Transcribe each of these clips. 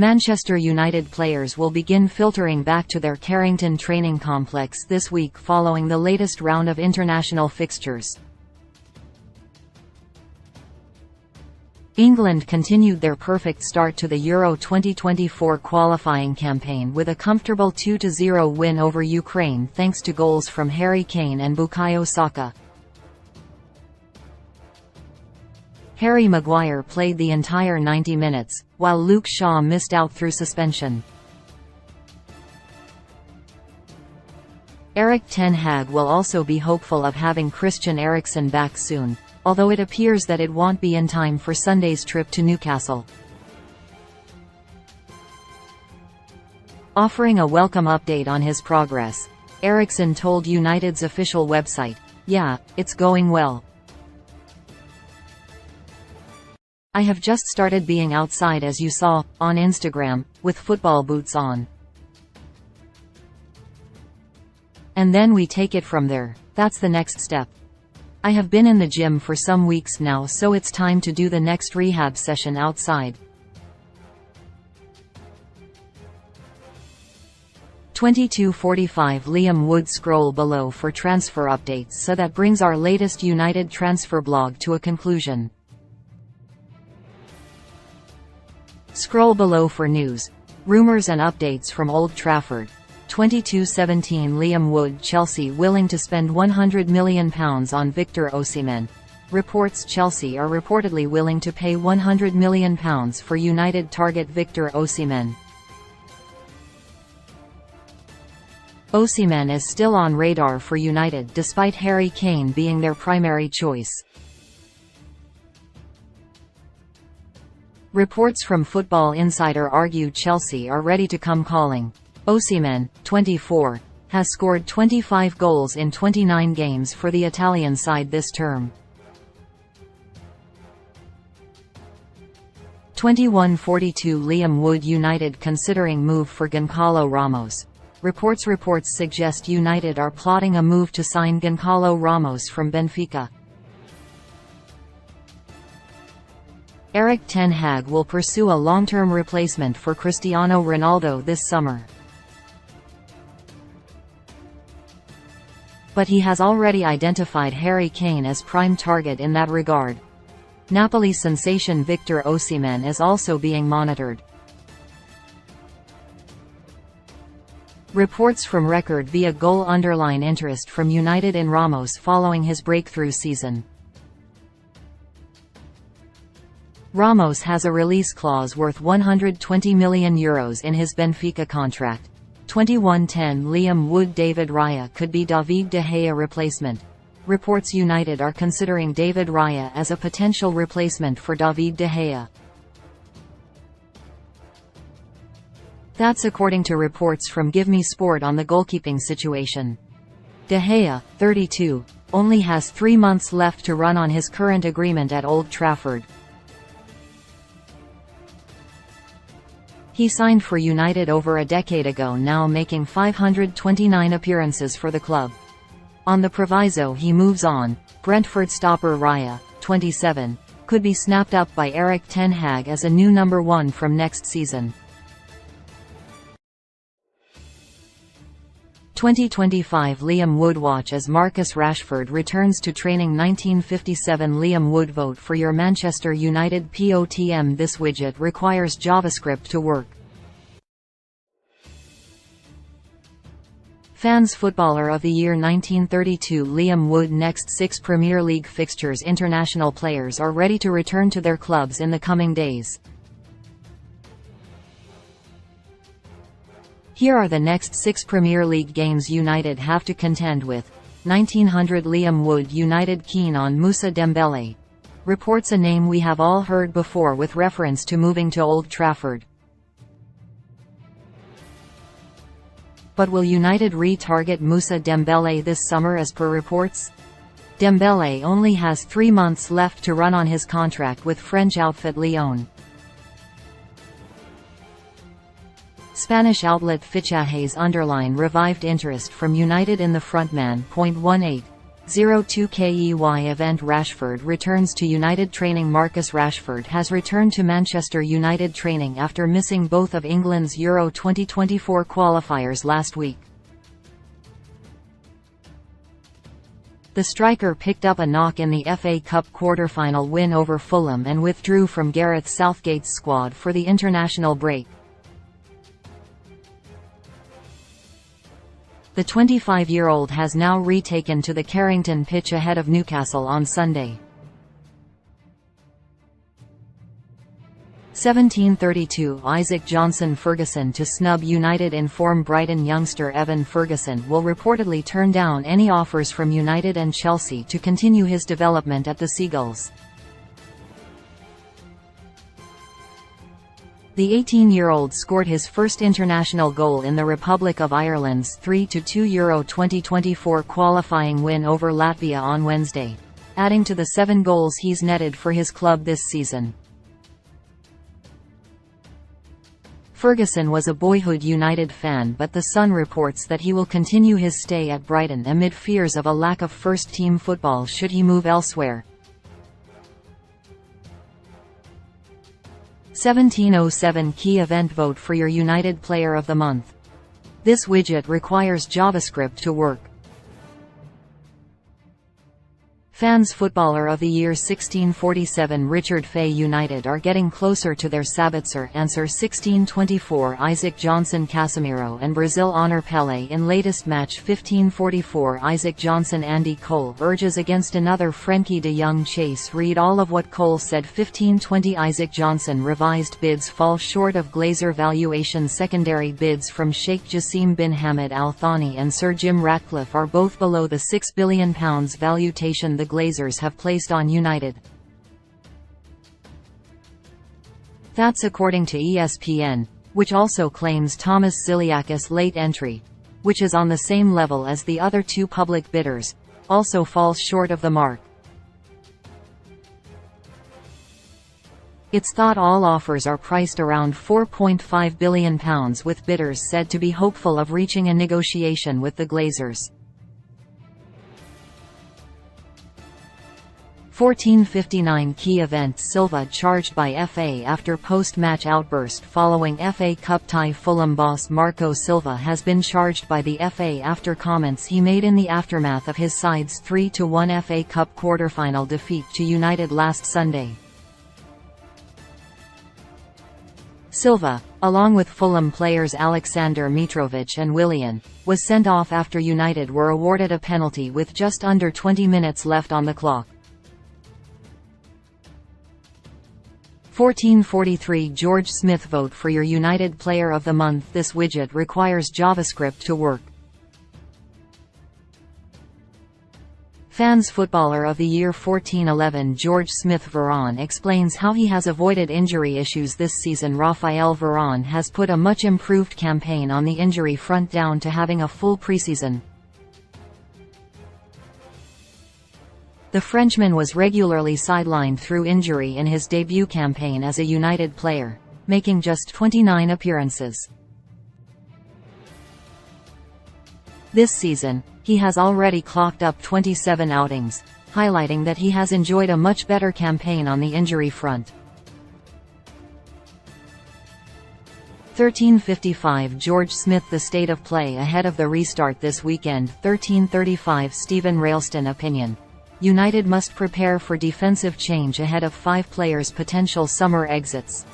Manchester United players will begin filtering back to their Carrington training complex this week following the latest round of international fixtures. England continued their perfect start to the Euro 2024 qualifying campaign with a comfortable 2-0 win over Ukraine thanks to goals from Harry Kane and Bukayo Saka. Harry Maguire played the entire 90 minutes, while Luke Shaw missed out through suspension. Erik ten Hag will also be hopeful of having Christian Eriksen back soon, although it appears that it won't be in time for Sunday's trip to Newcastle. Offering a welcome update on his progress, Eriksen told United's official website, "Yeah, it's going well. I have just started being outside as you saw, on Instagram, with football boots on. And then we take it from there, that's the next step. I have been in the gym for some weeks now, so it's time to do the next rehab session outside." 22:45 Liam Wood. Scroll below for transfer updates. So that brings our latest United transfer blog to a conclusion. Scroll below for news, rumors and updates from Old Trafford. 22:17 Liam Wood. Chelsea willing to spend £100 million on Victor Osimhen. Reports Chelsea are reportedly willing to pay £100 million for United target Victor Osimhen. Osimhen is still on radar for United despite Harry Kane being their primary choice. Reports from Football Insider argue Chelsea are ready to come calling. Osimhen, 24, has scored 25 goals in 29 games for the Italian side this term. 21:42 Liam Wood. United considering move for Gonçalo Ramos. Reports suggest United are plotting a move to sign Gonçalo Ramos from Benfica. Erik ten Hag will pursue a long-term replacement for Cristiano Ronaldo this summer. But he has already identified Harry Kane as prime target in that regard. Napoli sensation Victor Osimhen is also being monitored. Reports from Record via Goal underline interest from United in Ramos following his breakthrough season. Ramos has a release clause worth €120 million in his Benfica contract. 21:10 Liam Wood. David Raya could be David De Gea replacement. Reports United are considering David Raya as a potential replacement for David De Gea. That's according to reports from Give Me Sport on the goalkeeping situation. De Gea, 32, only has 3 months left to run on his current agreement at Old Trafford. He signed for United over a decade ago now, making 529 appearances for the club. On the proviso he moves on, Brentford stopper Raya, 27, could be snapped up by Erik ten Hag as a new number 1 from next season. 2025 Liam Wood. Watch as Marcus Rashford returns to training. 1957 Liam Wood. Vote for your Manchester United POTM. This widget requires JavaScript to work. Fans Footballer of the Year 1932 Liam Wood. Next 6 Premier League fixtures. International players are ready to return to their clubs in the coming days. Here are the next 6 Premier League games United have to contend with. 1900 Liam Wood. United keen on Moussa Dembele. Reports a name we have all heard before with reference to moving to Old Trafford. But will United re-target Moussa Dembele this summer as per reports? Dembele only has 3 months left to run on his contract with French outfit Lyon. Spanish outlet Fichajes underline revived interest from United in the frontman. 18. 02 KEY event. Rashford returns to United training. Marcus Rashford has returned to Manchester United training after missing both of England's Euro 2024 qualifiers last week. The striker picked up a knock in the FA Cup quarter-final win over Fulham and withdrew from Gareth Southgate's squad for the international break. The 25-year-old has now retaken to the Carrington pitch ahead of Newcastle on Sunday. 1732 Isaac Johnson Ferguson to snub United. Inform Brighton youngster Evan Ferguson will reportedly turn down any offers from United and Chelsea to continue his development at the Seagulls. The 18-year-old scored his first international goal in the Republic of Ireland's 3-2 Euro 2024 qualifying win over Latvia on Wednesday, adding to the 7 goals he's netted for his club this season. Ferguson was a boyhood United fan, but The Sun reports that he will continue his stay at Brighton amid fears of a lack of first-team football should he move elsewhere. 1707 Key event. Vote for your United Player of the Month. This widget requires JavaScript to work. Fans Footballer of the Year 1647 Richard Fay. United are getting closer to their Sabitzer answer. 1624 Isaac Johnson Casemiro and Brazil honor Pelé in latest match. 1544 Isaac Johnson Andy Cole urges against another Frenkie de Jong chase. Read all of what Cole said. 1520 Isaac Johnson revised bids fall short of Glazer valuation. Secondary bids from Sheikh Jassim bin Hamad Al Thani and Sir Jim Ratcliffe are both below the £6 billion valuation the Glazers have placed on United. That's according to ESPN, which also claims Thomas Ziliakis' late entry, which is on the same level as the other 2 public bidders, also falls short of the mark. It's thought all offers are priced around £4.5 billion, with bidders said to be hopeful of reaching a negotiation with the Glazers. 1459 Key event. Silva charged by FA after post-match outburst following FA Cup tie. Fulham boss Marco Silva has been charged by the FA after comments he made in the aftermath of his side's 3-1 FA Cup quarter-final defeat to United last Sunday. Silva, along with Fulham players Alexander Mitrovic and Willian, was sent off after United were awarded a penalty with just under 20 minutes left on the clock. 1443 George Smith. Vote for your United Player of the Month. This widget requires JavaScript to work. Fans Footballer of the Year 1411 George Smith. Varane explains how he has avoided injury issues this season. Raphael Varane has put a much improved campaign on the injury front down to having a full preseason. The Frenchman was regularly sidelined through injury in his debut campaign as a United player, making just 29 appearances. This season, he has already clocked up 27 outings, highlighting that he has enjoyed a much better campaign on the injury front. 1355 George Smith. The state of play ahead of the restart this weekend. 1335 Stephen Railston. Opinion: United must prepare for defensive change ahead of 5 players' potential summer exits.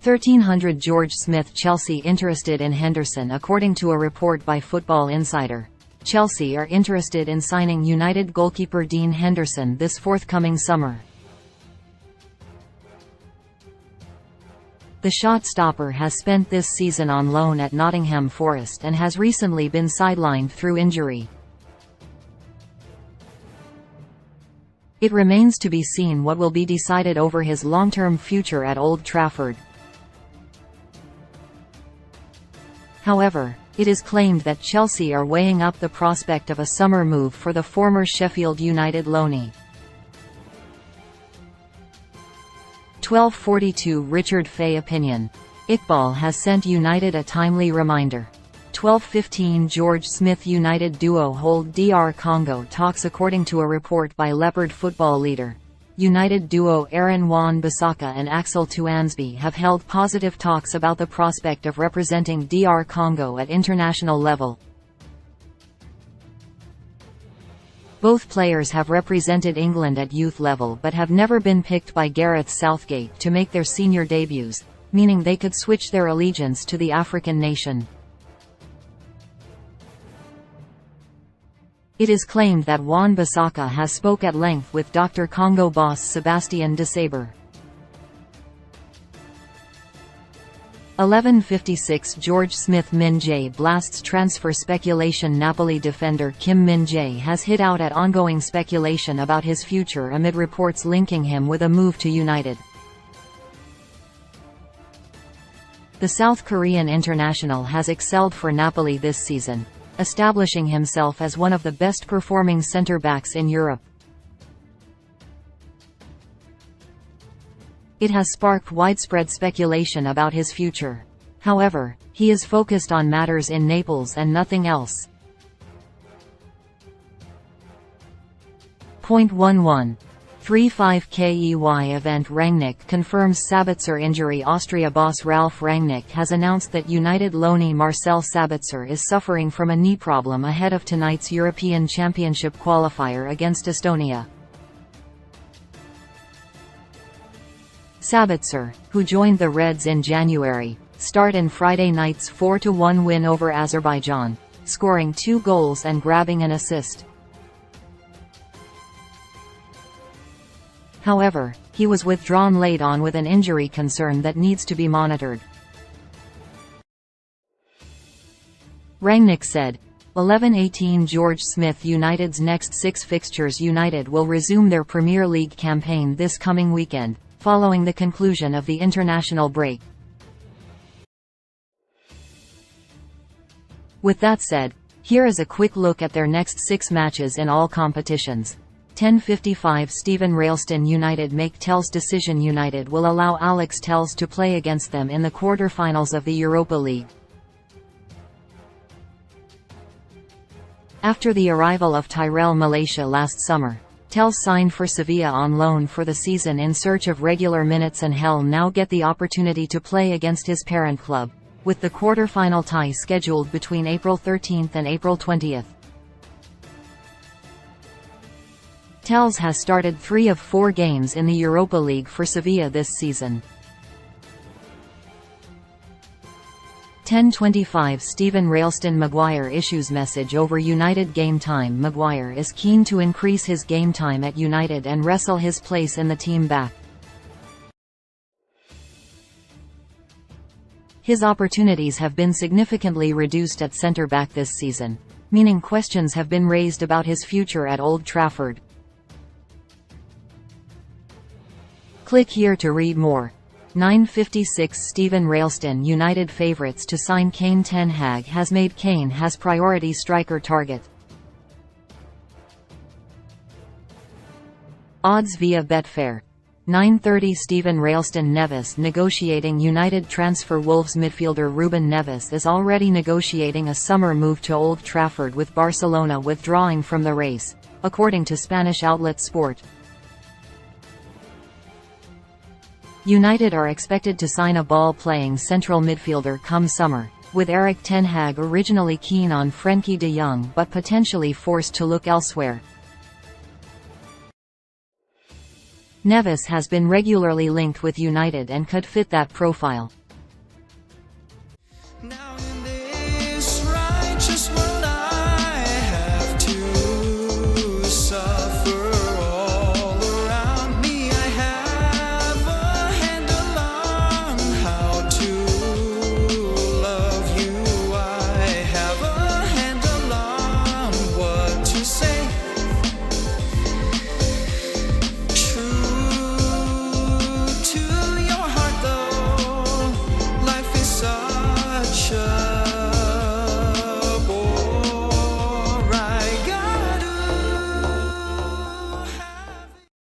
1300 George Smith. Chelsea interested in Henderson. According to a report by Football Insider, Chelsea are interested in signing United goalkeeper Dean Henderson this forthcoming summer. The shot-stopper has spent this season on loan at Nottingham Forest and has recently been sidelined through injury. It remains to be seen what will be decided over his long-term future at Old Trafford. However, it is claimed that Chelsea are weighing up the prospect of a summer move for the former Sheffield United loanee. 1242 Richard Fay. Opinion: Iqbal has sent United a timely reminder. 12:15 George Smith United duo hold DR Congo talks. According to a report by Leopard football leader, United duo Aaron Wan-Bissaka and Axel Tuanzebe have held positive talks about the prospect of representing DR Congo at international level. Both players have represented England at youth level but have never been picked by Gareth Southgate to make their senior debuts, meaning they could switch their allegiance to the African nation. It is claimed that Wan-Bissaka has spoke at length with Dr. Congo boss Sébastien Desabre. 11:56 George Smith Min-jae blasts transfer speculation. Napoli defender Kim Min-jae has hit out at ongoing speculation about his future amid reports linking him with a move to United. The South Korean international has excelled for Napoli this season, establishing himself as one of the best-performing centre-backs in Europe. It has sparked widespread speculation about his future. However, he is focused on matters in Naples and nothing else. Point 11:35 KEY event. Rangnick confirms Sabitzer injury. Austria boss Ralf Rangnick has announced that United loanee Marcel Sabitzer is suffering from a knee problem ahead of tonight's European Championship qualifier against Estonia. Sabitzer, who joined the Reds in January, starred in Friday night's 4-1 win over Azerbaijan, scoring 2 goals and grabbing an assist. However, he was withdrawn late on with an injury concern that needs to be monitored. Rangnick said, 11:18 George Smith United's next 6 fixtures. United will resume their Premier League campaign this coming weekend, following the conclusion of the international break. With that said, here is a quick look at their next 6 matches in all competitions. 10:55 Stephen Ralston United make Telles decision. United will allow Alex Telles to play against them in the quarter-finals of the Europa League. After the arrival of Tyrell Malaysia last summer, Telles signed for Sevilla on loan for the season in search of regular minutes, and he'll now get the opportunity to play against his parent club, with the quarter-final tie scheduled between April 13 and April 20. Telles has started 3 of 4 games in the Europa League for Sevilla this season. 10:25 Stephen Ralston Maguire issues message over United game time. Maguire is keen to increase his game time at United and wrestle his place in the team back. His opportunities have been significantly reduced at centre-back this season, meaning questions have been raised about his future at Old Trafford. Click here to read more. 9:56 Stephen Ralston United favourites to sign Kane. Ten Hag has made Kane has priority striker target. Odds via Betfair. 9:30 Stephen Ralston Neves negotiating United transfer. Wolves midfielder Ruben Neves is already negotiating a summer move to Old Trafford, with Barcelona withdrawing from the race, according to Spanish outlet Sport. United are expected to sign a ball-playing central midfielder come summer, with Erik ten Hag originally keen on Frenkie de Jong but potentially forced to look elsewhere. Neves has been regularly linked with United and could fit that profile.